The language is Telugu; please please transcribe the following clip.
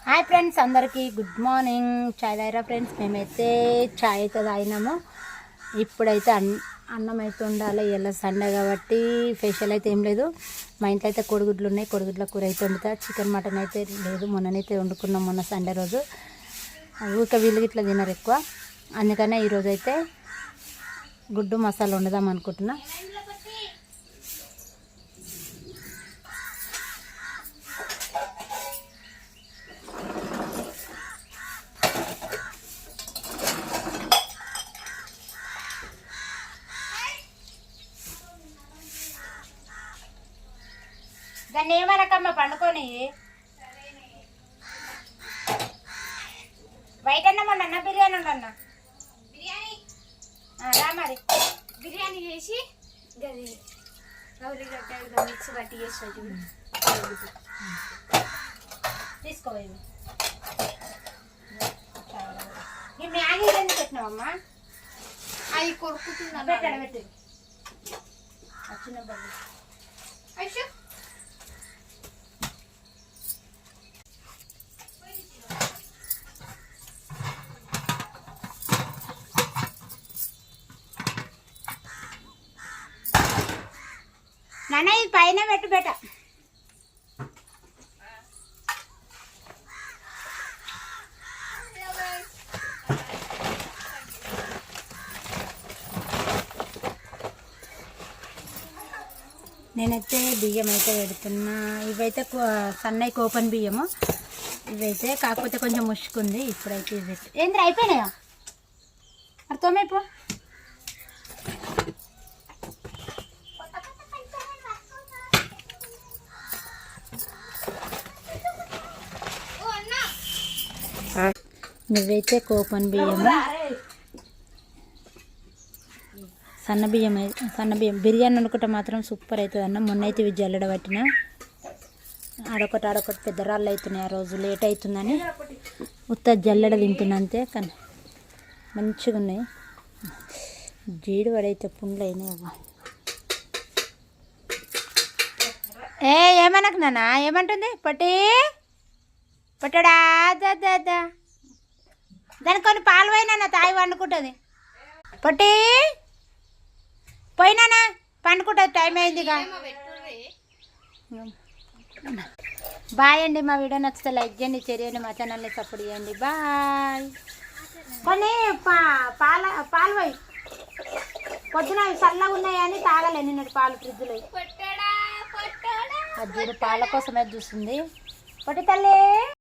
హాయ్ ఫ్రెండ్స్, అందరికీ గుడ్ మార్నింగ్. చాయ్ తాగిరా ఫ్రెండ్స్? మేమైతే చాయ్ అయితే తాగినాము. ఇప్పుడైతే అన్నం అయితే ఉండాలి. ఇలా సండే కాబట్టి స్పెషల్ అయితే ఏం లేదు. మా ఇంట్లో అయితే కోడిగుడ్లు ఉన్నాయి. కోడిగుడ్ల కూర అయితే వండుతా. చికెన్ మటన్ అయితే లేదు. మొన్ననైతే వండుకున్నాం, మొన్న సండే రోజు. ఊరికే వీళ్ళు ఇట్లా తినరు ఎక్కువ, అందుకనే ఈరోజు అయితే గుడ్డు మసాలా వండుదాం అనుకుంటున్నా. దాన్ని ఏమనకమ్మ, పండుకొని బయట అన్న బిర్యానీ ఉండన్న బిర్యానీ రా మరి. బిర్యానీ చేసి గది మిక్స్ బట్టి చేసి తీసుకోవాలి. ఈ మ్యాగీ ఎందుకు పెట్టినావమ్మా? అది కొడుకుతుందా? పెట్టాడు పెట్టి చిన్న బల్లి అయ్యో నాన్న, ఇది పైన పెట్టు బేట. నేనైతే బియ్యం అయితే పెడుతున్నా. ఇవైతే సన్నయ్య కోపన్ బియ్యము. ఇవైతే కాకపోతే కొంచెం ముసుకుంది. ఇప్పుడైతే ఇవి ఏంద్ర అయిపోయినాయా? అర్థమైపో. ఇవైతే కోపన్ బియ్యము, సన్న బియ్యం. బిర్యానీ అనుకుంటే మాత్రం సూపర్ అవుతుంది అన్న. మొన్న అయితే ఇవి జల్లెడ పట్టిన, ఆడొకటి పెద్ద రాళ్ళు అవుతున్నాయి. ఆ రోజు లేట్ అవుతుందని ఉత్త జల్లెడ తింటున్నా అంతే, కానీ మంచిగా ఉన్నాయి. జీడి పడైతే పుండ్లు అయినాయి. ఏమనకు నాన్న, ఏమంటుంది పొట్టి పొట్టడా? దానికి కొన్ని పాలు పోయినా తాయి వండుకుంటుంది. పొట్టి పోయినానా పండుకుంటుంది, టైం అయిందిగా. బాయ్ అండి. మా వీడియో నచ్చితే లైక్ చేయండి, షేర్ చేయండి, మా ఛానల్ని సపోర్ట్ చేయండి. బాయ్. కొన్ని పాలు పోయి పొద్దున చల్లగా ఉన్నాయని తాగలే నిన్నటి పాలు ఫ్రిడ్జ్లో. అది పాల కోసమే చూస్తుంది పొట్టి తల్లి.